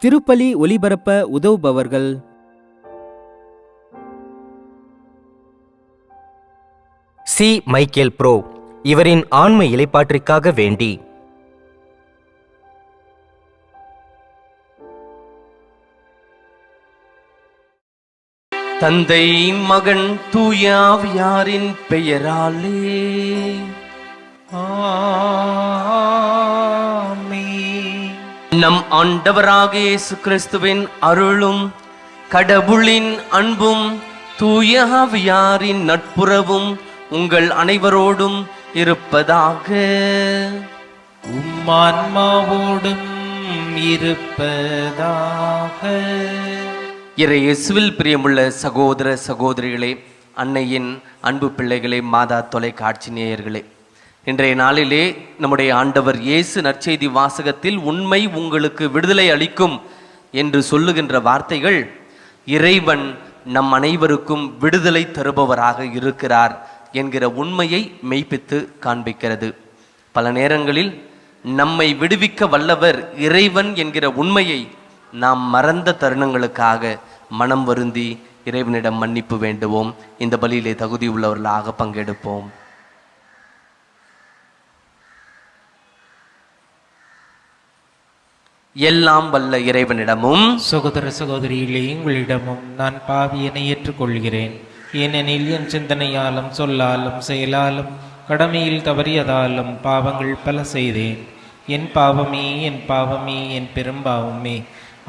திருப்பலி ஒலிபரப்ப உதவுபவர்கள்: C. Michael bro, இவரின் ஆன்ம இளைப்பாற்றிற்காக வேண்டி. தந்தை, மகன், தூய ஆவியாரின் பெயராலே ஆமென். நம் ஆண்டவராக இயேசு கிறிஸ்துவின் அருளும் கடவுளின் அன்பும் தூய ஆவியாரின் நட்புறவும் உங்கள் அனைவரோடும் இருப்பதாக. உம்மான்மாவோடும் இருப்பதாக. இயேசுவில் பிரியமுள்ள சகோதர சகோதரிகளே, அன்னையின் அன்பு பிள்ளைகளே, மாதா தொலைக்காட்சி நேயர்களே, இன்றைய நாளிலே நம்முடைய ஆண்டவர் இயேசு நற்செய்தி வாசகத்தில் உண்மை உங்களுக்கு விடுதலை அளிக்கும் என்று சொல்லுகின்ற வார்த்தைகள் இறைவன் நம் அனைவருக்கும் விடுதலை தருபவராக இருக்கிறார் என்கிற உண்மையை மெய்ப்பித்து காண்பிக்கிறது. பல நேரங்களில் நம்மை விடுவிக்க வல்லவர் இறைவன் என்கிற உண்மையை நாம் மறந்த தருணங்களுக்காக மனம் வருந்தி இறைவனிடம் மன்னிப்பு வேண்டுவோம். இந்த பலியிலே தகுதி உள்ளவர்களாக பங்கெடுப்போம். எல்லாம் வல்ல இறைவனிடமும் சகோதர சகோதரிகளே, உங்களிடமும் நான் பாவியனை ஏற்றுக்கொள்கிறேன். ஏனெனில் என் சிந்தனையாலும் சொல்லாலும் செயலாலும் கடமையில் தவறியதாலும் பாவங்கள் பல செய்தேன். என் பாவமே, என் பாவமே, என் பெரும்பாவமே.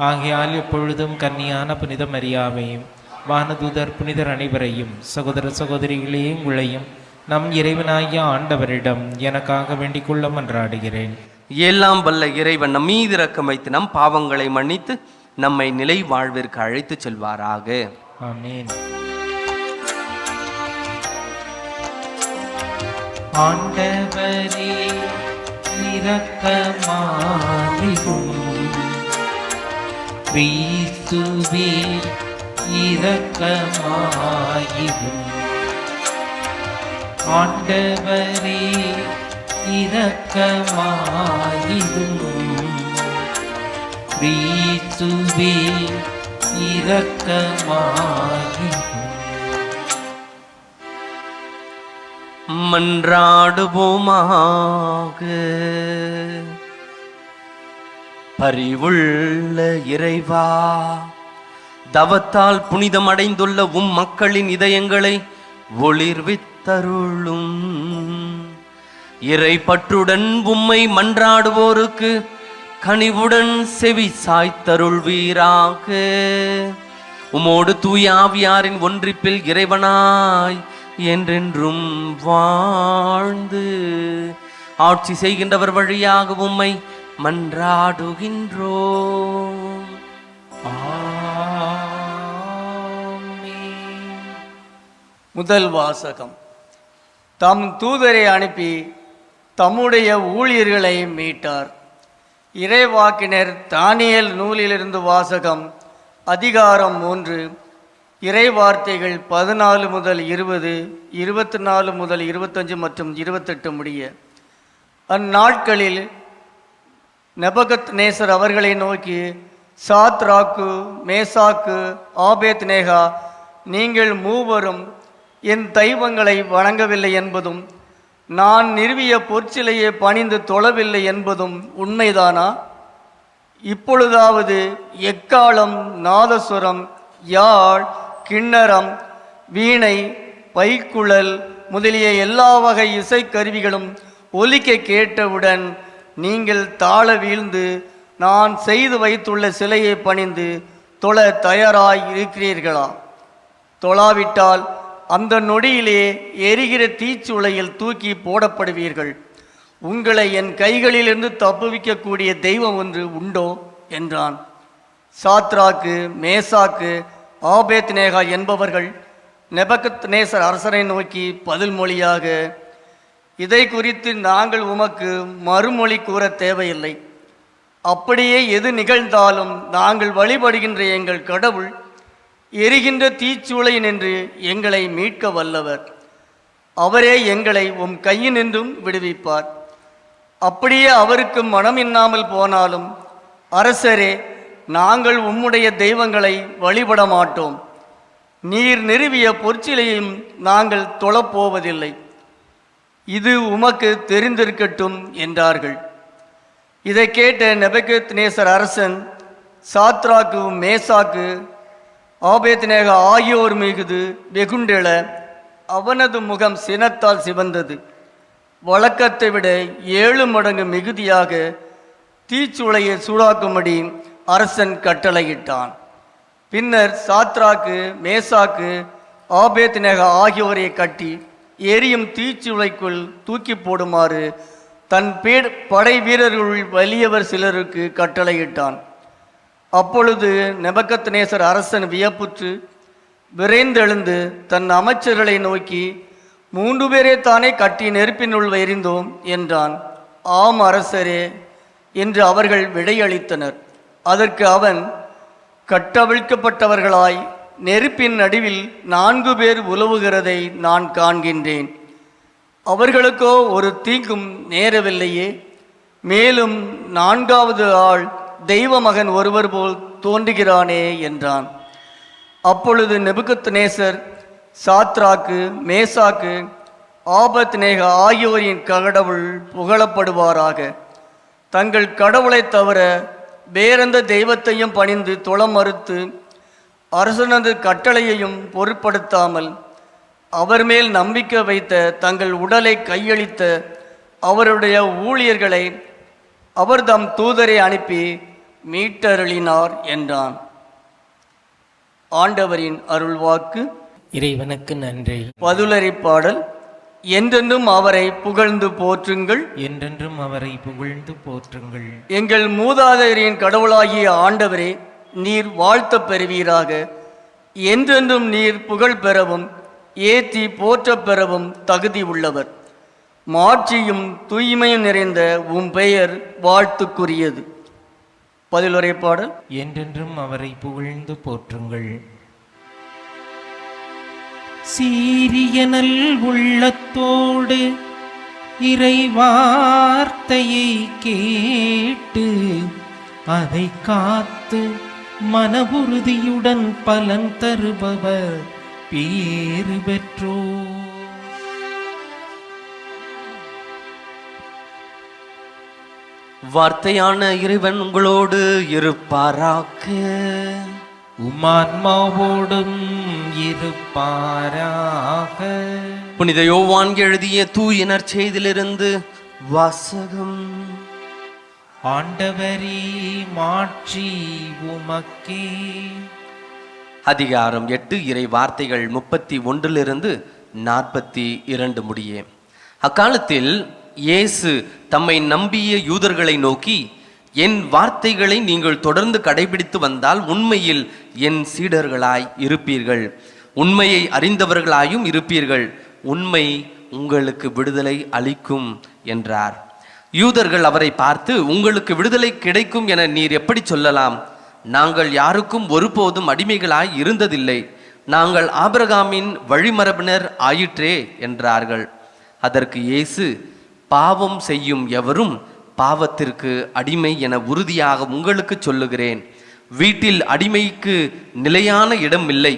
ஆகையால் எப்பொழுதும் கன்னியான புனித மரியாவையும் வானதூதர் புனிதர் அனைவரையும் சகோதர சகோதரிகளே உங்களையும் நம் இறைவனாகிய ஆண்டவரிடம் எனக்காக வேண்டிக் கொள்ள மன்றாடுகிறேன். எல்லாம் வல்ல இறைவன் நம் மீது இரக்கம் வைத்து நம் பாவங்களை மன்னித்து நம்மை நிலை வாழ்விற்கு அழைத்து செல்வாராக. ஆமென். ஆண்டவரே இரக்கமாயிரும். கிறிஸ்துவே இரக்கமாயிரும். ஆண்டவரே இரக்கமாயிரும். கிறிஸ்துவே இரக்கமாயிரும். மன்றாடுவோமாக. பரிவுள்ள இறைவா, தவத்தால் புனிதம் அடைந்துள்ள உம் மக்களின் இதயங்களை ஒளிர்வித்தருளும். இறை பற்றுடன் உம்மை மன்றாடுவோருக்கு கனிவுடன் செவி சாய்த்தருள்வீராக. உமோடு தூய ஆவியாரின் ஒன்றிப்பில் இறைவனாய் என்றென்றும் வாழ்ந்து ஆட்சி செய்கின்றவர் வழியாக உம்மை மன்றாடுகின்றோம். முதல் வாசகம். தம் தூதரை அனுப்பி தம்முடைய ஊழியர்களை மீட்டார். இறைவாக்கினர் தானியேல் நூலிலிருந்து வாசகம். அதிகாரம் 3. இறைவார்த்தைகள் 14 முதல் 20, 24 முதல் 25 மற்றும் 28 முடிய. அந்நாட்களில் நெபகத் நேசர் அவர்களை நோக்கி, சாத்ராக்கு, மேசாக்கு, ஆபேத்நேகா, நீங்கள் மூவரும் என் தெய்வங்களை வணங்கவில்லை என்பதும் நான் நிறுவிய பொற்சிலையை பணிந்து தொழவில்லை என்பதும் உண்மைதானா? இப்பொழுதாவது எக்காளம், நாதசுரம், யாழ், கிண்ணரம், வீணை, பைக்குழல் முதலிய எல்லா வகை இசைக்கருவிகளும் ஒலிக்க கேட்டவுடன் நீங்கள் தாழ வீழ்ந்து நான் செய்து வைத்துள்ள சிலையை பணிந்து தொழ தயாராய் இருக்கிறீர்களா? தொழாவிட்டால் அந்த நொடியிலே எரிகிற தீச்சுளையில் தூக்கி போடப்படுவீர்கள். உங்களை என் கைகளிலிருந்து தப்புவிக்கக்கூடிய தெய்வம் ஒன்று உண்டோ என்றான். சாத்ராக்கு, மேசாக்கு, ஆபேத்நேகா என்பவர்கள் நெபகத் நேசர் அரசரை நோக்கி பதில் மொழியாக, இதை குறித்து நாங்கள் உமக்கு மறுமொழி கூற தேவையில்லை. அப்படியே எது நிகழ்ந்தாலும் நாங்கள் வழிபடுகின்ற எங்கள் கடவுள் எரிகின்ற தீச்சூளை நின்று எங்களை மீட்க வல்லவர். அவரே எங்களை உம் கையினின்றும் விடுவிப்பார். அப்படியே அவருக்கு மனமின்னாமல் போனாலும் அரசரே, நாங்கள் உம்முடைய தெய்வங்களை வழிபட மாட்டோம். நீர் நிறுவிய பொற்சிலையும் நாங்கள் தொழப்போவதில்லை. இது உமக்கு தெரிந்திருக்கட்டும் என்றார்கள். இதை கேட்ட நேபுகத்நேசர் அரசன் சாத்ராக்கு, மேசாக்கு, ஆபேத்நேக ஆகியோர் மிகுது வெகுண்டெழ அவனது முகம் சினத்தால் சிவந்தது. வழக்கத்தை விட 7 மடங்கு மிகுதியாக தீச்சுளையை சூடாக்கும்படி அரசன் கட்டளையிட்டான். பின்னர் சாத்ராக்கு, மேசாக்கு, ஆபேத்நேக ஆகியோரை கட்டி எரியும் தீச்சுளைக்குள் தூக்கி போடுமாறு தன் படை வீரர்களுள் வலியவர் சிலருக்கு கட்டளையிட்டான். அப்பொழுது நேபுகத்நேசர் அரசன் வியப்புற்று விரைந்தெழுந்து தன் அமைச்சர்களை நோக்கி, 3 பேரே தானே கட்டி நெருப்பினுள் எறிந்தோம் என்றான். ஆம் அரசரே என்று அவர்கள் விடையளித்தனர். அதற்கு அவன், கட்டவிழ்க்கப்பட்டவர்களாய் நெருப்பின் நடுவில் 4 பேர் உலவுகிறதை நான் காண்கின்றேன். அவர்களுக்கோ ஒரு தீங்கும் நேரவில்லையே. மேலும் 4வது ஆள் தெய்வ மகன் ஒருவர் போல் தோன்றுகிறானே என்றான். அப்பொழுது நேபுகத்நேசர் சாத்ராக்கு, மேசாக்கு, ஆபத்நேக ஆகியோரின் கடவுள் புகழப்படுவாராக. தங்கள் கடவுளை தவிர வேறெந்த தெய்வத்தையும் பணிந்து தொழ மறுத்து அரசனது கட்டளையையும் பொருட்படுத்தாமல் அவர் மேல் நம்பிக்கை வைத்த தங்கள் உடலை கையளித்த அவருடைய ஊழியர்களை அவர் தம் தூதரை அனுப்பி மீட்டருளினார் என்றான். ஆண்டவரின் அருள்வாக்கு. இறைவனுக்கு நன்றி. பதுலரி பாடல். என்றென்றும் அவரை புகழ்ந்து போற்றுங்கள், என்றென்றும் அவரை புகழ்ந்து போற்றுங்கள். எங்கள் மூதாதையரின் கடவுளாகிய ஆண்டவரே, நீர் வாழ்த்த பெறுவீராக. என்றென்றும் நீர் புகழ் பெறவும் ஏத்தி போற்ற பெறவும் தகுதி உள்ளவர். மாட்சியும் தூய்மையும் நிறைந்த உம் பெயர் வாழ்த்துக்குரியது. பதிலுரை பாடல். என்றென்றும் அவரை புகழ்ந்து போற்றுங்கள். சீரிய நல் உள்ளத்தோடு இறை வார்த்தையை கேட்டு அதை காத்து மனவுறுதியுடன் பலன் தருபவர் பேறு பெற்றோர். வார்த்தையான இறைவன் உங்களோடு இருப்பாராக. உமான்மாவோடும் இருப்பாராக. புனித யோவான் எழுதிய தூய நற்செய்தியிலிருந்து வாசகம். ஆண்டவரே, மாட்சி உமக்கே. அதிகாரம் 8 இறை வார்த்தைகள் 31 42 முடிய. அக்காலத்தில் இயேசு தம்மை நம்பிய யூதர்களை நோக்கி, என் வார்த்தைகளை நீங்கள் தொடர்ந்து கடைபிடித்து வந்தால் உண்மையில் என் சீடர்களாய் இருப்பீர்கள், உண்மையை அறிந்தவர்களாயும் இருப்பீர்கள், உண்மை உங்களுக்கு விடுதலை அளிக்கும் என்றார். யூதர்கள் அவரை பார்த்து, உங்களுக்கு விடுதலை கிடைக்கும் என நீர் எப்படி சொல்லலாம்? நாங்கள் யாருக்கும் ஒருபோதும் அடிமைகளாய் இருந்ததில்லை, நாங்கள் ஆபிரகாமின் வழிமரபினர் ஆயிற்றே என்றார்கள். அதற்கு இயேசு, பாவம் செய்யும் எவரும் பாவத்திற்கு அடிமை என உறுதியாக உங்களுக்கு சொல்லுகிறேன். வீட்டில் அடிமைக்கு நிலையான இடம் இல்லை,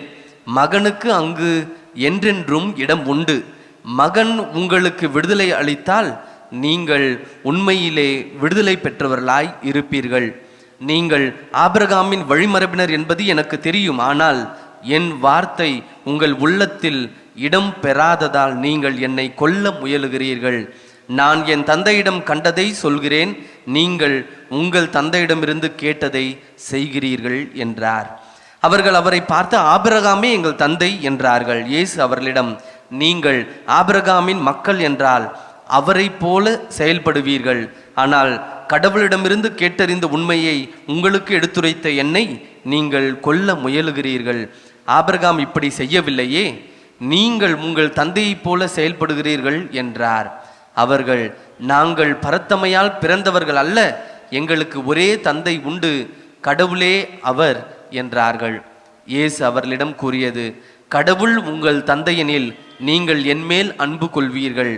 மகனுக்கு அங்கு என்றென்றும் இடம் உண்டு. மகன் உங்களுக்கு விடுதலை அளித்தால் நீங்கள் உண்மையிலே விடுதலை பெற்றவர்களாய் இருப்பீர்கள். நீங்கள் ஆபிரகாமின் வழிமரபினர் என்பது எனக்கு தெரியும், ஆனால் என் வார்த்தை உங்கள் உள்ளத்தில் இடம் பெறாததால் நீங்கள் என்னை கொல்ல முயலுகிறீர்கள். நான் என் தந்தையிடம் கண்டதை சொல்கிறேன், நீங்கள் உங்கள் தந்தையிடமிருந்து கேட்டதை செய்கிறீர்கள் என்றார். அவர்கள் அவரை பார்த்து, ஆபிரகாமே எங்கள் தந்தை என்றார்கள். இயேசு அவர்களிடம், நீங்கள் ஆபிரகாமின் மக்கள் என்றால் அவரை போல செயல்படுவீர்கள். ஆனால் கடவுளிடமிருந்து கேட்டறிந்த உண்மையை உங்களுக்கு எடுத்துரைத்த என்னை நீங்கள் கொல்ல முயலுகிறீர்கள். ஆபிரகாம் இப்படி செய்யவில்லையே, நீங்கள் உங்கள் தந்தையைப் போல செயல்படுகிறீர்கள் என்றார். அவர்கள், நாங்கள் பரத்தமையால் பிறந்தவர்கள் அல்ல, எங்களுக்கு ஒரே தந்தை உண்டு, கடவுளே அவர் என்றார்கள். இயேசு அவர்களிடம் கூறியது, கடவுள் உங்கள் தந்தையெனில் நீங்கள் என்மேல் அன்பு கொள்வீர்கள்.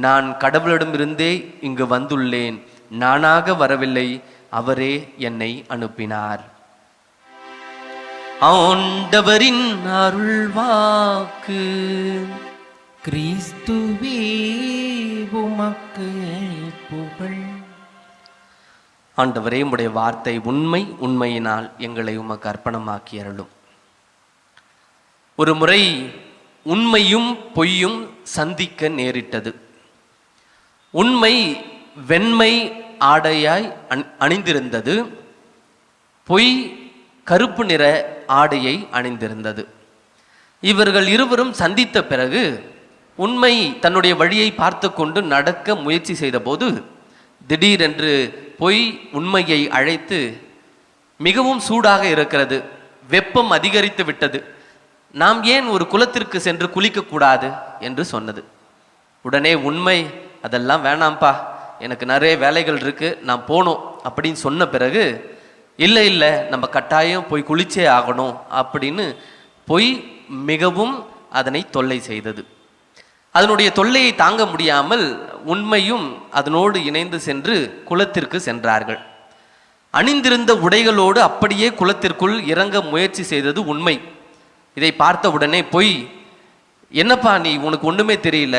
நான் கடவுளிடமிருந்தே இங்கு வந்துள்ளேன், நானாக வரவில்லை, அவரே என்னை அனுப்பினார். ஆண்டவரின் அருள்வாக்கு. கிறிஸ்துவே உமக்கு புகழ். ஆண்டவரே, உம்முடைய வார்த்தை உண்மை, உண்மையினால் எங்களை உமக்கு அர்ப்பணமாக்கி அருளும். ஒரு முறை உண்மையும் பொய்யும் சந்திக்க நேரிட்டது. உண்மை வெண்மை ஆடையாய் அணிந்திருந்தது, பொய் கருப்பு நிற ஆடையை அணிந்திருந்தது. இவர்கள் இருவரும் சந்தித்த பிறகு உண்மை தன்னுடைய வழியை பார்த்து கொண்டு நடக்க முயற்சி செய்தபோது திடீரென்று பொய் உண்மையை அழைத்து, மிகவும் சூடாக இருக்கிறது, வெப்பம் அதிகரித்து விட்டது, நாம் ஏன் ஒரு குளத்திற்கு சென்று குளிக்கக்கூடாது என்று சொன்னது. உடனே உண்மை, அதெல்லாம் வேணாம்ப்பா, எனக்கு நிறைய வேலைகள் இருக்கு, நான் போகணும் அப்படின்னு சொன்ன பிறகு, இல்லை இல்லை நம்ம கட்டாயம் போய் குளிச்சே ஆகணும் அப்படின்னு பொய் மிகவும் அதனை தொல்லை செய்தது. அதனுடைய தொல்லையை தாங்க முடியாமல் உண்மையும் அதனோடு இணைந்து சென்று குளத்திற்கு சென்றார்கள். அணிந்திருந்த உடைகளோடு அப்படியே குளத்திற்குள் இறங்க முயற்சி செய்தது உண்மை. இதை பார்த்த உடனே பொய், என்னப்பா நீ, உனக்கு ஒன்றுமே தெரியல,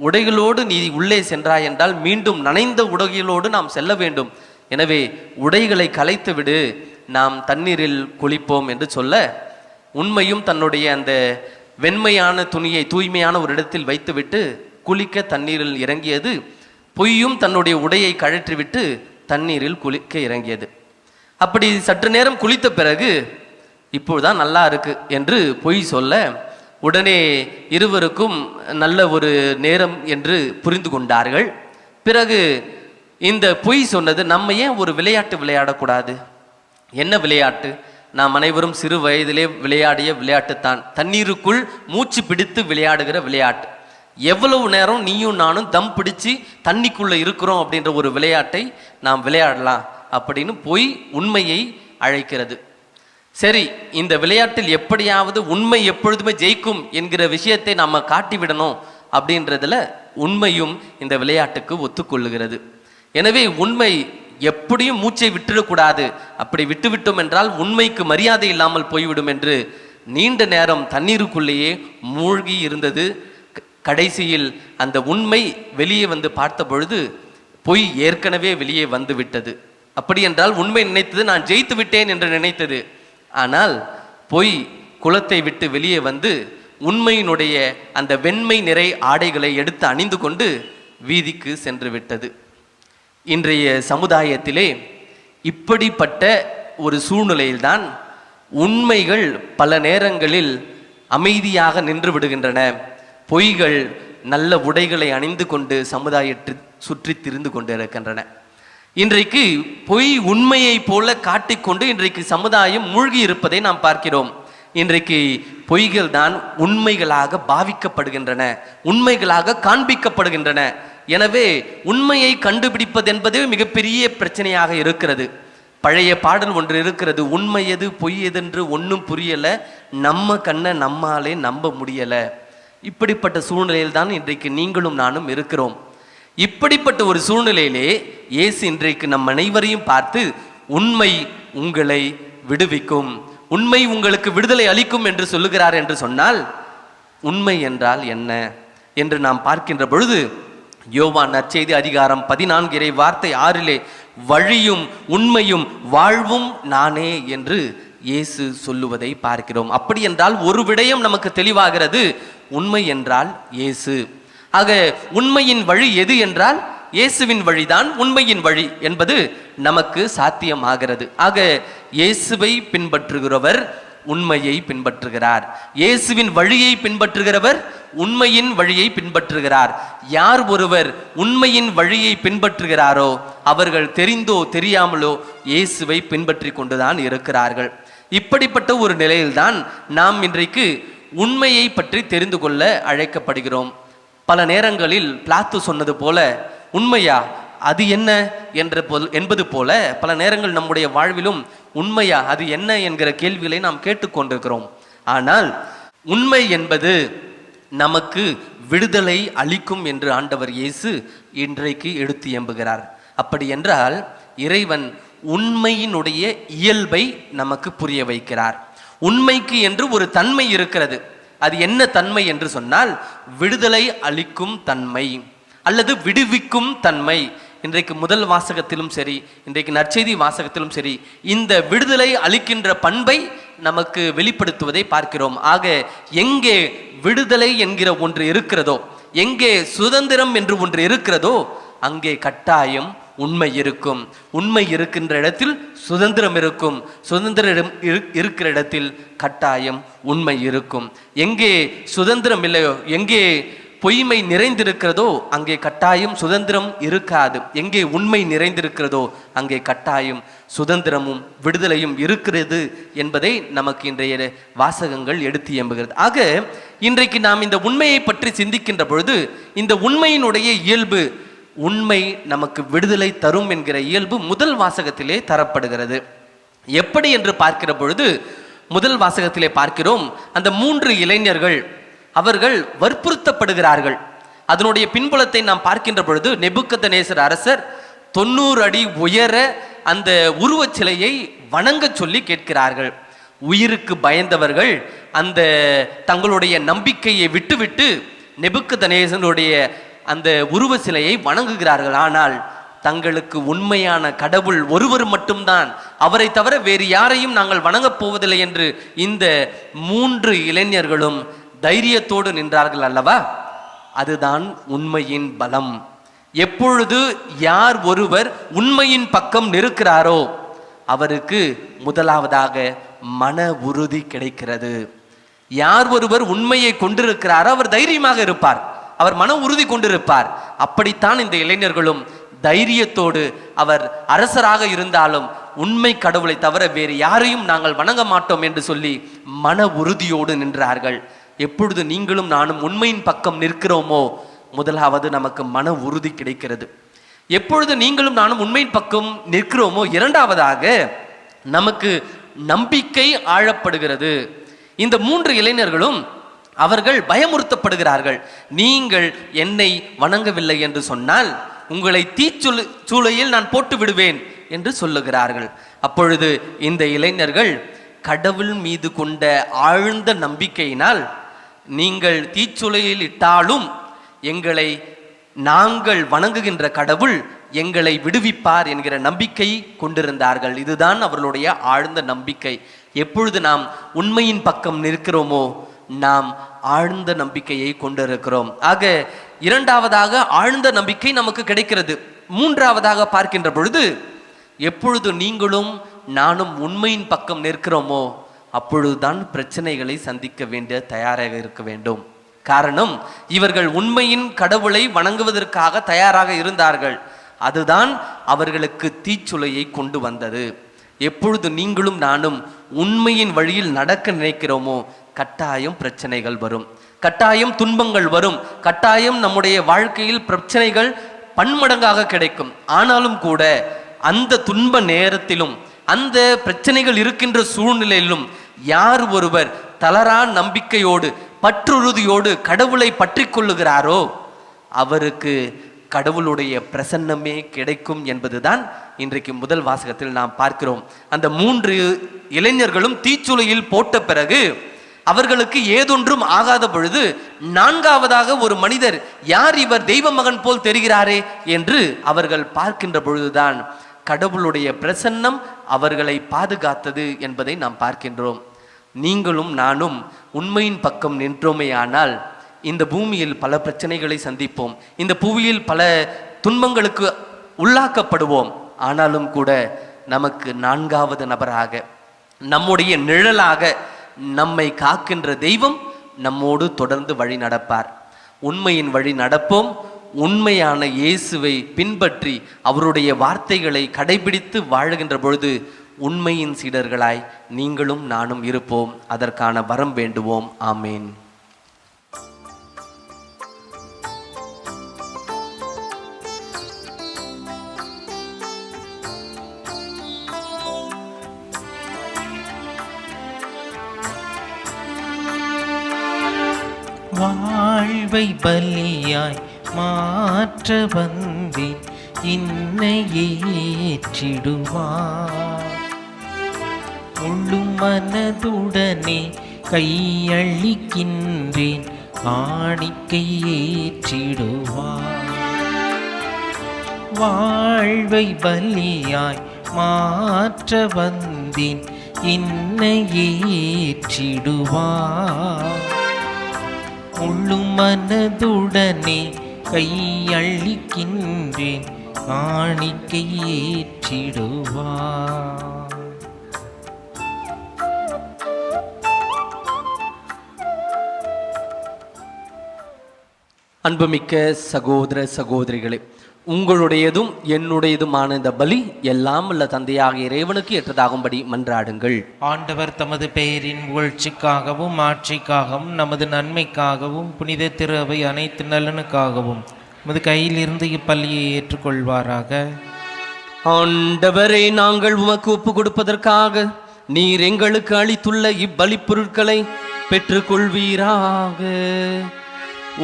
உடைகளோடு நீ உள்ளே சென்றாய் என்றால் மீண்டும் நனைந்த உடைகளோடு நாம் செல்ல வேண்டும், எனவே உடைகளை கலைத்து விடு, நாம் தண்ணீரில் குளிப்போம் என்று சொல்ல, உண்மையும் தன்னுடைய அந்த வெண்மையான துணியை தூய்மையான ஒரு இடத்தில் வைத்துவிட்டு குளிக்க தண்ணீரில் இறங்கியது. பொய்யும் தன்னுடைய உடையை கழற்றிவிட்டு தண்ணீரில் குளிக்க இறங்கியது. அப்படி சற்று நேரம் குளித்த பிறகு, இப்போதுதான் நல்லா இருக்கு என்று பொய் சொல்ல, உடனே இருவருக்கும் நல்ல ஒரு நேரம் என்று புரிந்து கொண்டார்கள். பிறகு இந்த பொய் சொன்னது, நம்ம ஏன் ஒரு விளையாட்டு விளையாடக்கூடாது? என்ன விளையாட்டு? நாம் அனைவரும் சிறு வயதிலே விளையாடிய விளையாட்டுத்தான், தண்ணீருக்குள் மூச்சு பிடித்து விளையாடுகிற விளையாட்டு. எவ்வளவு நேரம் நீயும் நானும் தம் பிடிச்சு தண்ணிக்குள்ள இருக்கிறோம் அப்படின்ற ஒரு விளையாட்டை நாம் விளையாடலாம் அப்படின்னு பொய் உண்மையை அழைக்கிறது. சரி, இந்த விளையாட்டில் எப்படியாவது உண்மை எப்பொழுதுமே ஜெயிக்கும் என்கிற விஷயத்தை நம்ம காட்டிவிடணும் அப்படின்றதுல உண்மையும் இந்த விளையாட்டுக்கு ஒத்துக்கொள்ளுகிறது. எனவே உண்மை எப்படியும் மூச்சை விட்டுடக்கூடாது, அப்படி விட்டுவிட்டோம் என்றால் உண்மைக்கு மரியாதை இல்லாமல் போய்விடும் என்று நீண்ட நேரம் தண்ணீருக்குள்ளேயே மூழ்கி இருந்தது. கடைசியில் அந்த உண்மை வெளியே வந்து பார்த்த பொழுது பொய் ஏற்கனவே வெளியே வந்து விட்டது. அப்படி என்றால் உண்மை நினைத்தது நான் ஜெயித்து விட்டேன் என்று நினைத்தது. ஆனால் பொய் குளத்தை விட்டு வெளியே வந்து உண்மையினுடைய அந்த வெண்மை நிறை ஆடைகளை எடுத்து அணிந்து கொண்டு வீதிக்கு சென்று விட்டது. இன்றைய சமுதாயத்திலே இப்படிப்பட்ட ஒரு சூழ்நிலையில்தான் உண்மைகள் பல நேரங்களில் அமைதியாக நின்று விடுகின்றன. பொய்கள் நல்ல உடைகளை அணிந்து கொண்டு சமுதாயத்தை சுற்றி திரிந்து கொண்டு இருக்கின்றன. இன்றைக்கு பொய் உண்மையை போல காட்டிக்கொண்டு இன்றைக்கு சமுதாயம் மூழ்கி இருப்பதை நாம் பார்க்கிறோம். இன்றைக்கு பொய்கள் தான் உண்மைகளாக பாவிக்கப்படுகின்றன, உண்மைகளாக காண்பிக்கப்படுகின்றன. எனவே உண்மையை கண்டுபிடிப்பது என்பது மிகப்பெரிய பிரச்சனையாக இருக்கிறது. பழைய பாடல் ஒன்று இருக்கிறது, உண்மை எது பொய் எதென்று ஒன்றும் புரியல, நம்ம கண்ணை நம்மாலே நம்ப முடியல. இப்படிப்பட்ட சூழ்நிலையில் தான் இன்றைக்கு நீங்களும் நானும் இருக்கிறோம். இப்படிப்பட்ட ஒரு சூழ்நிலையிலே இயேசு இன்றைக்கு நம் அனைவரையும் பார்த்து, உண்மை உங்களை விடுவிக்கும், உண்மை உங்களுக்கு விடுதலை அளிக்கும் என்று சொல்லுகிறார் என்று சொன்னால், உண்மை என்றால் என்ன என்று நாம் பார்க்கின்ற பொழுது, யோவான் நற்செய்தி அதிகாரம் 14 இறை வார்த்தை 6 வழியும் உண்மையும் வாழ்வும் நானே என்று இயேசு சொல்லுவதை பார்க்கிறோம். அப்படி என்றால் ஒரு விடயம் நமக்கு தெளிவாகிறது, உண்மை என்றால் இயேசு. ஆக உண்மையின் வழி எது என்றால் இயேசுவின் வழிதான் உண்மையின் வழி என்பது நமக்கு சாத்தியமாகிறது. ஆக இயேசுவை பின்பற்றுகிறவர் உண்மையை பின்பற்றுகிறார், இயேசுவின் வழியை பின்பற்றுகிறவர் உண்மையின் வழியை பின்பற்றுகிறார். யார் ஒருவர் உண்மையின் வழியை பின்பற்றுகிறாரோ அவர்கள் தெரிந்தோ தெரியாமலோ இயேசுவை பின்பற்றி கொண்டுதான் இருக்கிறார்கள். இப்படிப்பட்ட ஒரு நிலையில்தான் நாம் இன்றைக்கு உண்மையை பற்றி தெரிந்து கொள்ள அழைக்கப்படுகிறோம். பல நேரங்களில் பிளாத்து சொன்னது போல, உண்மையா அது என்ன என்பது போல பல நேரங்கள் நம்முடைய வாழ்விலும் உண்மையா அது என்ன என்கிற கேள்விகளை நாம் கேட்டுக்கொண்டிருக்கிறோம். ஆனால் உண்மை என்பது நமக்கு விடுதலை அளிக்கும் என்று ஆண்டவர் இயேசு இன்றைக்கு எடுத்து எம்புகிறார். அப்படி என்றால் இறைவன் உண்மையினுடைய இயல்பை நமக்கு புரிய வைக்கிறார். உண்மைக்கு என்று ஒரு தன்மை இருக்கிறது. அது என்ன தன்மை என்று சொன்னால் விடுதலை அளிக்கும் தன்மை அல்லது விடுவிக்கும் தன்மை. இன்றைக்கு முதல் வாசகத்திலும் சரி, இன்றைக்கு நற்செய்தி வாசகத்திலும் சரி, இந்த விடுதலை அளிக்கின்ற பண்பை நமக்கு வெளிப்படுத்துவதை பார்க்கிறோம். ஆக எங்கே விடுதலை என்கிற ஒன்று இருக்கிறதோ, எங்கே சுதந்திரம் என்று ஒன்று இருக்கிறதோ, அங்கே கட்டாயம் உண்மை இருக்கும். உண்மை இருக்கின்ற இடத்தில் சுதந்திரம் இருக்கும். சுதந்திரம் இருக்கிற இடத்தில் கட்டாயம் உண்மை இருக்கும். எங்கே சுதந்திரம் இல்லையோ, எங்கே பொய்மை நிறைந்திருக்கிறதோ அங்கே கட்டாயம் சுதந்திரம் இருக்காது. எங்கே உண்மை நிறைந்திருக்கிறதோ அங்கே கட்டாயம் சுதந்திரமும் விடுதலையும் இருக்கிறது என்பதை நமக்கு இன்றைய வாசகங்கள் எடுத்து எம்புகிறது. ஆக இன்றைக்கு நாம் இந்த உண்மையை பற்றி சிந்திக்கின்ற பொழுது இந்த உண்மையினுடைய இயல்பு, உண்மை நமக்கு விடுதலை தரும் என்கிற இயல்பு முதல் வாசகத்திலே தரப்படுகிறது. எப்படி என்று பார்க்கிற பொழுது முதல் வாசகத்திலே பார்க்கிறோம், அந்த 3 இளைஞர்கள் அவர்கள் வற்புறுத்தப்படுகிறார்கள். அதனுடைய பின்புலத்தை நாம் பார்க்கின்ற பொழுது நேபுக்கத்நேசர் அரசர் 90 அடி உயர அந்த உருவச் சிலையை வணங்க சொல்லி கேட்கிறார்கள். உயிருக்கு பயந்தவர்கள் அந்த தங்களுடைய நம்பிக்கையை விட்டுவிட்டு நேபுக்கத்நேசருடைய அந்த உருவ சிலையை வணங்குகிறார்கள். ஆனால் தங்களுக்கு உண்மையான கடவுள் ஒருவர் மட்டும்தான், அவரை தவிர வேறு யாரையும் நாங்கள் வணங்கப் போவதில்லை என்று இந்த 3 இளைஞர்களும் தைரியத்தோடு நின்றார்கள் அல்லவா? அதுதான் உண்மையின் பலம். எப்பொழுது யார் ஒருவர் உண்மையின் பக்கம் நிற்கிறாரோ அவருக்கு முதலாவதாக மன உறுதி கிடைக்கிறது. யார் ஒருவர் உண்மையை கொண்டிருக்கிறாரோ அவர் தைரியமாக இருப்பார், அவர் மன உறுதி கொண்டிருப்பார். அப்படித்தான் இந்த இளைஞர்களும் தைரியத்தோடு, அவர் அரசராக இருந்தாலும் உண்மை கடவுளை தவிர வேறு யாரையும் நாங்கள் வணங்க மாட்டோம் என்று சொல்லி மன உறுதியோடு நின்றார்கள். எப்பொழுது நீங்களும் நானும் உண்மையின் பக்கம் நிற்கிறோமோ முதலாவது நமக்கு மன உறுதி கிடைக்கிறது. எப்பொழுது நீங்களும் நானும் உண்மையின் பக்கம் நிற்கிறோமோ இரண்டாவதாக நமக்கு நம்பிக்கை ஆழப்படுகிறது. இந்த 3 இளைஞர்களும் அவர்கள் பயமுறுத்தப்படுகிறார்கள். நீங்கள் என்னை வணங்கவில்லை என்று சொன்னால் உங்களை தீச்சூளையில் நான் போட்டு விடுவேன் என்று சொல்லுகிறார்கள். அப்பொழுது இந்த இளைஞர்கள் கடவுள் மீது கொண்ட ஆழ்ந்த நம்பிக்கையினால் நீங்கள் தீச்சுளையில் இட்டாலும் எங்களை, நாங்கள் வணங்குகின்ற கடவுள் எங்களை விடுவிப்பார் என்கிற நம்பிக்கை கொண்டிருந்தார்கள். இதுதான் அவர்களுடைய ஆழ்ந்த நம்பிக்கை. எப்பொழுது நாம் உண்மையின் பக்கம் நிற்கிறோமோ நாம் ஆழ்ந்த நம்பிக்கையை கொண்டிருக்கிறோம். ஆக இரண்டாவதாக ஆழ்ந்த நம்பிக்கை நமக்கு கிடைக்கிறது. மூன்றாவதாக பார்க்கின்ற பொழுது எப்பொழுது நீங்களும் நானும் உண்மையின் பக்கம் நிற்கிறோமோ அப்பொழுதுதான் பிரச்சனைகளை சந்திக்க வேண்டிய தயாராக இருக்க வேண்டும். காரணம், இவர்கள் உண்மையின் கடவுளை வணங்குவதற்காக தயாராக இருந்தார்கள். அதுதான் அவர்களுக்கு தீச்சுளையை கொண்டு வந்தது. எப்பொழுது நீங்களும் நானும் உண்மையின் வழியில் நடக்க நினைக்கிறோமோ கட்டாயம் பிரச்சனைகள் வரும், கட்டாயம் துன்பங்கள் வரும், கட்டாயம் நம்முடைய வாழ்க்கையில் பிரச்சனைகள் பன்மடங்காக கிடைக்கும். ஆனாலும் கூட அந்த துன்ப நேரத்திலும் அந்த பிரச்சனைகள் இருக்கின்ற சூழ்நிலையிலும் யார் ஒருவர் தளரா நம்பிக்கையோடு பற்றுறுதியோடு கடவுளை பற்றி கொள்ளுகிறாரோ அவருக்கு கடவுளுடைய பிரசன்னமே கிடைக்கும் என்பதுதான் இன்றைக்கு முதல் வாசகத்தில் நாம் பார்க்கிறோம். அந்த 3 இளைஞர்களும் தீச்சுளையில் போட்ட பிறகு அவர்களுக்கு ஏதொன்றும் ஆகாத பொழுது நான்காவதாக ஒரு மனிதர், யார் இவர், தெய்வ மகன் போல் தெரிகிறாரே என்று அவர்கள் பார்க்கின்ற பொழுதுதான் கடவுளுடைய பிரசன்னம் அவர்களை பாதுகாத்தது என்பதை நாம் பார்க்கின்றோம். நீங்களும் நானும் உண்மையின் பக்கம் நின்றோமேயானால் இந்த பூமியில் பல பிரச்சனைகளை சந்திப்போம், இந்த புவியில் பல துன்பங்களுக்கு உள்ளாக்கப்படுவோம். ஆனாலும் கூட நமக்கு நான்காவது நபராக, நம்முடைய நிழலாக நம்மை காக்கின்ற தெய்வம் நம்மோடு தொடர்ந்து வழி நடப்பார். உண்மையின் வழி நடப்போம். உண்மையான இயேசுவை பின்பற்றி அவருடைய வார்த்தைகளை கடைபிடித்து வாழுகின்ற பொழுது உண்மையின் சீடர்களாய் நீங்களும் நானும் இருப்போம். அதற்கான வரம் வேண்டுவோம். ஆமேன். வாழ்வை பலியாய் மாற்ற வந்தேன், என்னை ஏற்றிடுவார். உள்ளும் மனதுடனே கையளிக்கின்றேன், காணிக்கை ஏற்றிடுவார். வாழ்வை பலியாய் மாற்ற வந்தேன், என்னை ஏற்றிடுவார். உள்ளும் மனதுடனே கையளிக்கின்றேன், காணிக்கை ஏற்றிடுவார். அன்புமிக்க சகோதர சகோதரிகளே, உங்களுடையதும் என்னுடையதுமான இந்த பலி எல்லாம் உள்ள தந்தையாக இறைவனுக்கு ஏற்றதாகும்படி மன்றாடுங்கள். ஆண்டவர் தமது பெயரின் புகழ்ச்சிக்காகவும் ஆட்சிக்காகவும் நமது நன்மைக்காகவும் புனித திரு அவை அனைத்து நலனுக்காகவும் நமது கையிலிருந்து இப்பலியை ஏற்றுக்கொள்வாராக. ஆண்டவரே, நாங்கள் உமக்கு ஒப்பு கொடுப்பதற்காக நீர் எங்களுக்கு அளித்துள்ள இப்பலி பொருட்களை பெற்றுக்கொள்வீராக.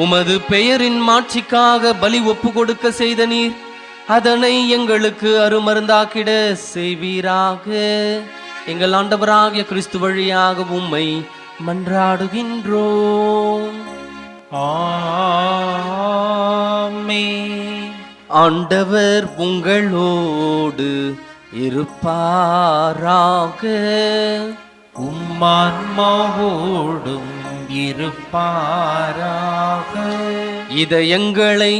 உமது பெயரின் மாட்சிக்காக பலி ஒப்பு கொடுக்க செய்த நீர் அதனை எங்களுக்கு அருமருந்தாக்கிட செய்வீராக. எங்கள் ஆண்டவராகிய கிறிஸ்து வழியாக உம்மை மன்றாடுகின்றோம். ஆமென். ஆண்டவர் உங்களோடு இருப்பாராக. உம்மான்மாவோடும் இருப்பாராக. இதயங்களை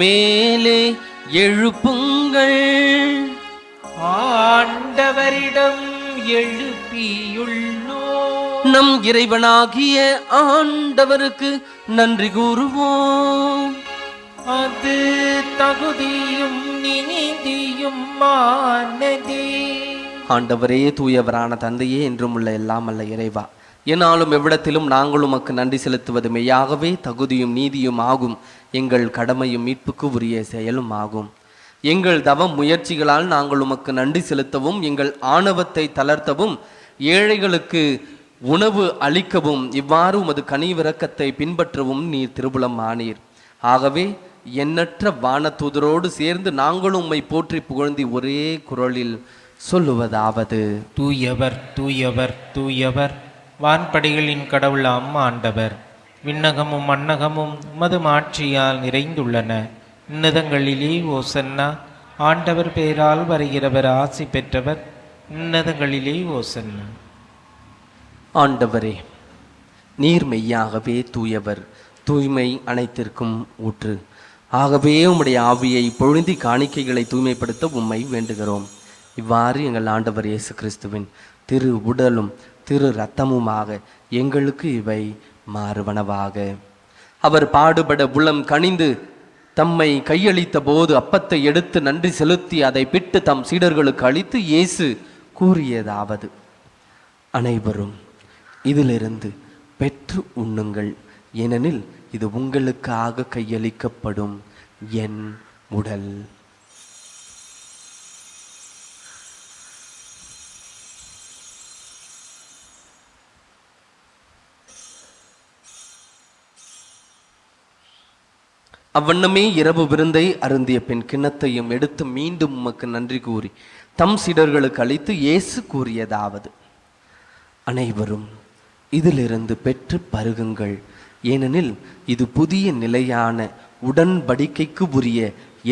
மேலே எழுப்புங்கள். ஆண்டவரிடம் எழுப்பியுள்ளோம். நம் இறைவனாகிய ஆண்டவருக்கு நன்றி கூறுவோம். அது தகுதியும் நீதியும் ஆனதே. ஆண்டவரே, தூயவரான தந்தையே, என்றும் உள்ள எல்லாம் அல்ல இறைவா, என்னாலும் எவ்விடத்திலும் நாங்கள் உமக்கு நன்றி செலுத்துவது மெய்யாகவே தகுதியும் நீதியும் ஆகும். எங்கள் கடமையும் மீட்புக்கு உரிய செயலும் ஆகும். எங்கள் தவம் முயற்சிகளால் நாங்கள் உமக்கு நன்றி செலுத்தவும், எங்கள் ஆணவத்தை தளர்த்தவும், ஏழைகளுக்கு உணவு அளிக்கவும், இவ்வாறு உமது கனிவிரக்கத்தை பின்பற்றவும் நீர் திருபுலம் ஆனீர். ஆகவே எண்ணற்ற வானதூதரோடு சேர்ந்து நாங்களும் உம்மை போற்றி புகழ்ந்தி ஒரே குரலில் சொல்லுவதாவது: தூயவர் தூயவர் தூயவர், வான்படைகளின் கடவுளாம் ஆண்டவர். விண்ணகமும் மண்ணகமும் உமது மாட்சியால் நிறைந்துள்ளன. உன்னதங்களிலே ஓசன்னா. ஆண்டவர் பெயரால் வருகிறவர் ஆசி பெற்றவர். உன்னதங்களிலே ஓசன்னா. ஆண்டவரே, நீர் மெய்யாகவே தூயவர், தூய்மை அனைத்திற்கும் ஊற்று. ஆகவே உம்முடைய ஆவியை பொழுந்தி காணிக்கைகளை தூய்மைப்படுத்த உம்மை வேண்டுகிறோம். இவ்வாறு எங்கள் ஆண்டவர் இயேசு கிறிஸ்துவின் திரு உடலும் திரு இரத்தமுமாக எங்களுக்கு இவை மாறுவனவாக. அவர் பாடுபட உளம் கனிந்து தம்மை கையளித்த போது அப்பத்தை எடுத்து நன்றி செலுத்தி அதை பிட்டு தம் சீடர்களுக்கு அளித்து இயேசு கூறியதாவது: அனைவரும் இதிலிருந்து பெற்று உண்ணுங்கள், ஏனெனில் இது உங்களுக்காக கையளிக்கப்படும் என் உடல். அவ்வண்ணமே இரவு விருந்தை அருந்திய பின் கிண்ணத்தையும் எடுத்து மீண்டும் உமக்கு நன்றி கூறி தம் சீடர்களுக்கு அளித்து இயேசு கூறியதாவது: அனைவரும் இதிலிருந்து பெற்று பருகுங்கள், ஏனெனில் இது புதிய நிலையான உடன்படிக்கைக்கு உரிய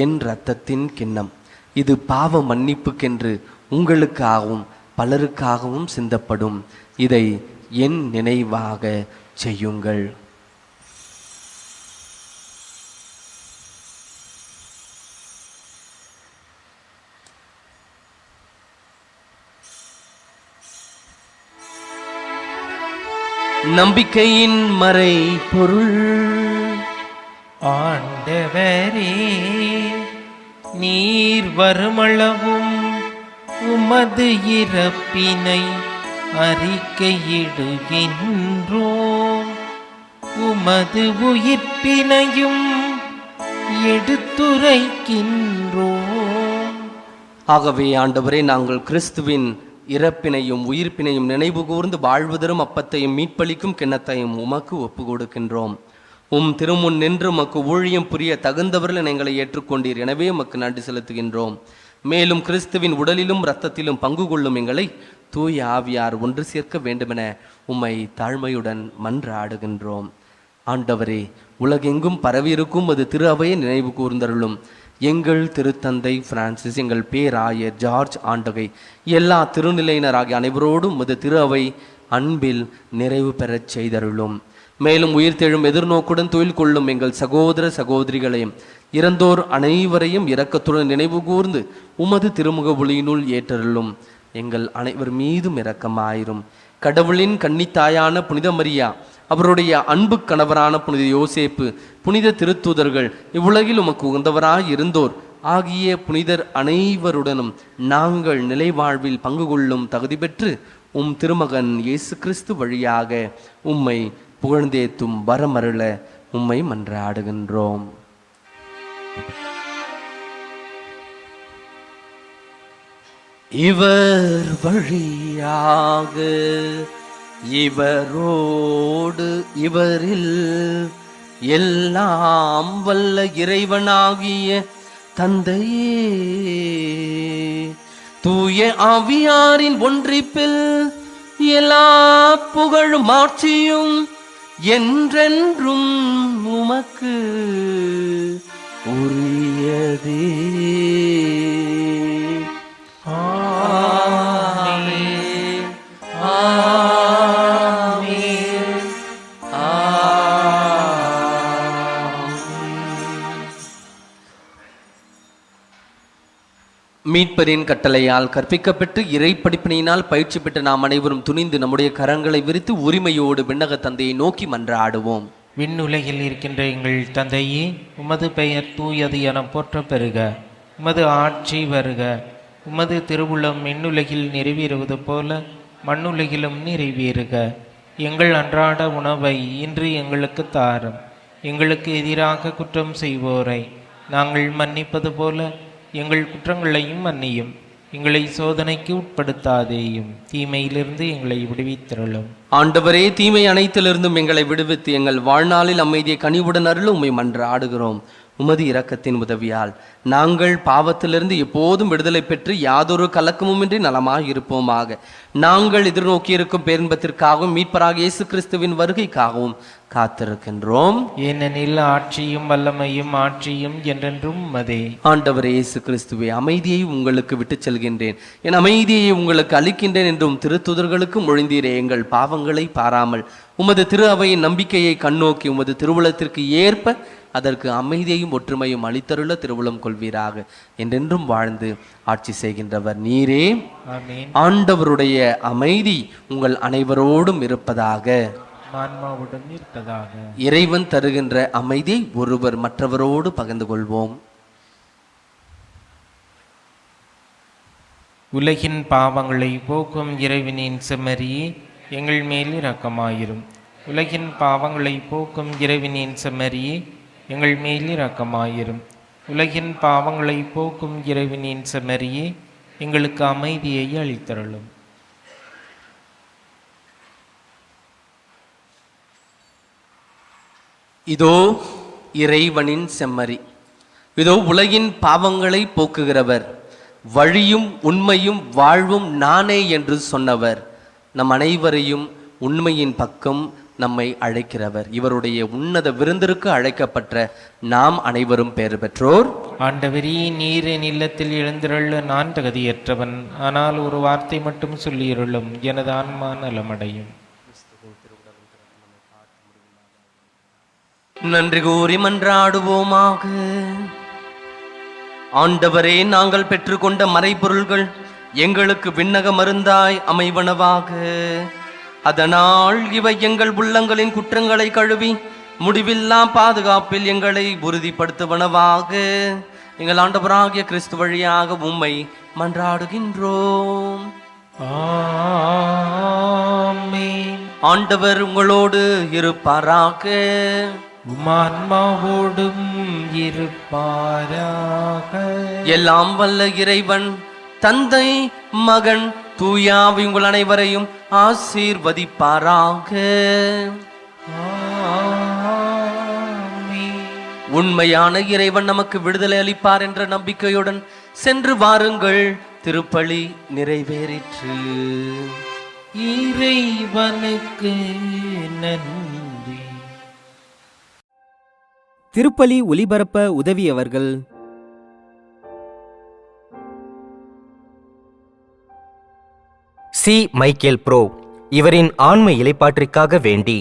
என் இரத்தத்தின் கிண்ணம். இது பாவ மன்னிப்புக்கென்று உங்களுக்காகவும் பலருக்காகவும் சிந்தப்படும். இதை என் நினைவாக செய்யுங்கள். நம்பிக்கையின் மறை பொருள். ஆண்டவரே, நீர் வருமளவும் உமது இறப்பினை அறிக்கையிடுகின்றோம், உமது உயிர்ப்பினையும் எடுத்துரைக்கின்றோம். ஆகவே ஆண்டவரே, நாங்கள் கிறிஸ்துவின் இறப்பினையும் உயிர்ப்பினையும் நினைவு கூர்ந்து வாழ்வதரும் அப்பத்தையும் மீட்பளிக்கும் கிண்ணத்தையும் உமக்கு ஒப்பு கொடுக்கின்றோம். உம் திருமுன் நின்று உமக்கு ஊழியம் புரிய தகுந்தவர்கள் எங்களை ஏற்றுக்கொண்டீர். எனவே உமக்கு நன்றி செலுத்துகின்றோம். மேலும் கிறிஸ்துவின் உடலிலும் இரத்தத்திலும் பங்கு கொள்ளும் எங்களை தூய ஆவியார் ஒன்று சேர்க்க வேண்டுமென உம்மை தாழ்மையுடன் மன்றாடுகின்றோம். ஆண்டவரே, உலகெங்கும் பரவியிருக்கும் அது திரு அவையை நினைவு கூர்ந்தருளும். எங்கள் திருத்தந்தை பிரான்சிஸ், எங்கள் பேராயர் ஜார்ஜ் ஆண்டகை, எல்லா திருநிலையினராகிய அனைவரோடும் அது திரு அவை அன்பில் நிறைவு பெறச் செய்தருளும். மேலும் உயிர்த்தெழும் எதிர்நோக்குடன் தொழில் கொள்ளும் எங்கள் சகோதர சகோதரிகளையும் இறந்தோர் அனைவரையும் இரக்கத்துடன் நினைவு கூர்ந்து உமது திருமுக ஒளியினுள் ஏற்றருளும். எங்கள் அனைவர் மீதும் இரக்கமாயிரும். கடவுளின் கன்னித்தாயான புனித மரியா, அவருடைய அன்பு கணவரான புனித யோசேப்பு, புனித திருத்தூதர்கள், இவ்வுலகில் உமக்கு உகந்தவராய் இருந்தோர் ஆகிய புனிதர் அனைவருடனும் நாங்கள் நிலைவாழ்வில் பங்கு கொள்ளும் தகுதி பெற்று உம் திருமகன் இயேசு கிறிஸ்து வழியாக உம்மை புகழ்ந்தேத்தும் வரமருள உம்மை மன்றாடுகின்றோம். இவர் வழியாக இவரோடு இவரில் எல்லாம் வல்ல இறைவனாகிய தந்தையே, தூய ஆவியாரின் ஒன்றிப்பில் எல்லா புகழும் ஆட்சியும் என்றென்றும் உமக்கு உரியதே. ஆமென். ஆமென். மீட்பரின் கட்டளையால் கற்பிக்கப்பட்டு இறை படிப்பினையினால் பயிற்சி பெற்ற நாம் அனைவரும் துணிந்து நம்முடைய கரங்களை விரித்து உரிமையோடு விண்ணக தந்தையை நோக்கி மன்றாடுவோம். விண்ணுலகில் இருக்கின்ற எங்கள் தந்தையே, உமது பெயர் தூயது என போற்ற பெறுக. உமது ஆட்சி வருக. உமது திருவுளம் விண்ணுலகில் நிறைவேறுவது போல மண்ணுலகிலும் நிறைவேறுக. எங்கள் அன்றாட உணவை இன்று எங்களுக்கு தாரும். எங்களுக்கு எதிராக குற்றம் செய்வோரை நாங்கள் மன்னிப்பது போல எங்கள் குற்றங்களையும் மன்னியும். எங்களை சோதனைக்கு உட்படுத்தாதேயும், தீமையிலிருந்து எங்களை விடுவித்தருளும். ஆண்டவரே, தீமை அனைத்திலிருந்தும் எங்களை விடுவித்து எங்கள் வாழ்நாளில் அமைதியை கனிவுடன் அருளும் உம்மை மன்றாடுகிறோம். உமது இரக்கத்தின் உதவியால் நாங்கள் பாவத்திலிருந்து எப்போதும் விடுதலை பெற்று யாதொரு கலக்கமுமின்றி நலமாக இருப்போமாக. நாங்கள் எதிர்நோக்கியிருக்கும் பேரின்பத்திற்காகவும் மீட்பராக இயேசு கிறிஸ்துவின் வருகைக்காகவும் காத்திருக்கின்றோம். ஏனெனில் ஆட்சியும் வல்லமையும் ஆட்சியும் என்றென்றும் உமதே. ஆண்டவரே இயேசு கிறிஸ்துவே, அமைதியை உங்களுக்கு விட்டுச் செல்கின்றேன், என் அமைதியை உங்களுக்கு அளிக்கின்றேன் என்றும் திருத்துதர்களுக்கு மொழிந்தீரே. எங்கள் பாவங்களை பாராமல் உமது திரு அவையின் நம்பிக்கையை கண்ணோக்கி உமது திருவுளத்திற்கு ஏற்ப அதற்கு அமைதியையும் ஒற்றுமையும் அளித்தருள திருவுளம் கொள்வீராக. என்றென்றும் வாழ்ந்து ஆட்சி செய்கின்றவர் நீரே. ஆமென். ஆண்டவருடைய அமைதி உங்கள் அனைவரோடும் இருப்பதாக. ஆன்மாவுடன் இருப்பதாக. இறைவன் தருகின்ற அமைதியை ஒருவர் மற்றவரோடு பகிர்ந்து கொள்வோம். உலகின் பாவங்களை போக்கும் இறைவனின் செம்மறியே, எங்கள் மேல் இரக்கமாயிரும். உலகின் பாவங்களை போக்கும் இறைவனின் செம்மறியே, எங்கள் மேல் இரக்கமாயிரும். உலகின் பாவங்களை போக்கும் இறைவனின் செம்மறியே, எங்களுக்கு அமைதியை அளித்தருளும். இதோ இறைவனின் செம்மறி, இதோ உலகின் பாவங்களை போக்குகிறவர், வழியும் உண்மையும் வாழ்வும் நானே என்று சொன்னவர், நம் அனைவரையும் உண்மையின் பக்கம் நம்மை அழைக்கிறவர். இவருடைய உன்னத விருந்திற்கு அழைக்கப்பட்ட நாம் அனைவரும் பேறு பெற்றோர். ஆண்டவரே, நீர் என் இல்லத்தில் எழுந்திருள்ள நான் தகுதியற்றவன். ஆனால் ஒரு வார்த்தை மட்டும் சொல்லியிருளும், எனது ஆன்மா நலமடையும். நன்றி கூறி மன்றாடுவோமாக. ஆண்டவரே, நாங்கள் பெற்றுக்கொண்ட மறைபொருள்கள் எங்களுக்கு விண்ணக மருந்தாய் அமைவனவாக. அதனால் இவை எங்கள் உள்ளங்களின் குற்றங்களை கழுவி முடிவில்லா பாதுகாப்பில் எங்களை உறுதிப்படுத்துவனவாக. எங்கள் ஆண்டவராகிய கிறிஸ்து வழியாக உம்மை மன்றாடுகின்றோம். ஆமென். ஆண்டவர் உங்களோடு இருப்பாராக. உமான்மாவோடும் இருப்பாராக. எல்லாம் வல்ல இறைவன் தந்தை, மகன், தூயாவி உங்கள் அனைவரையும் ஆசீர்வதிப்பாராக. ஆமென். உண்மையான இறைவன் நமக்கு விடுதலை அளிப்பார் என்ற நம்பிக்கையுடன் சென்று வாருங்கள். திருப்பலி நிறைவேறிற்று. இறைவனுக்கு நன்றி. திருப்பலி ஒலிபரப்ப உதவியவர்கள்: சி மைக்கேல் ப்ரோ. இவரின் ஆன்ம இலைப்பாற்றிற்காக வேண்டி